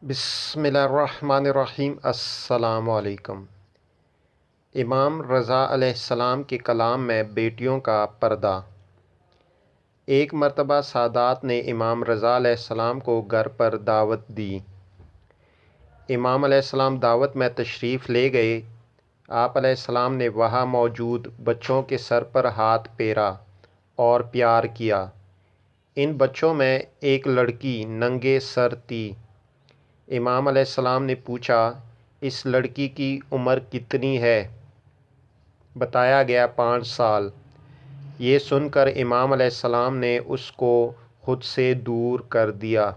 بسم اللہ الرحمن الرحیم۔ السلام علیکم۔ امام رضا علیہ السلام کے کلام میں بیٹیوں کا پردہ۔ ایک مرتبہ سادات نے امام رضا علیہ السلام کو گھر پر دعوت دی۔ امام علیہ السلام دعوت میں تشریف لے گئے۔ آپ علیہ السلام نے وہاں موجود بچوں کے سر پر ہاتھ پھیرا اور پیار کیا۔ ان بچوں میں ایک لڑکی ننگے سر تھی۔ امام علیہ السلام نے پوچھا، اس لڑکی کی عمر کتنی ہے؟ بتایا گیا 5 سال۔ یہ سن کر امام علیہ السلام نے اس کو خود سے دور کر دیا۔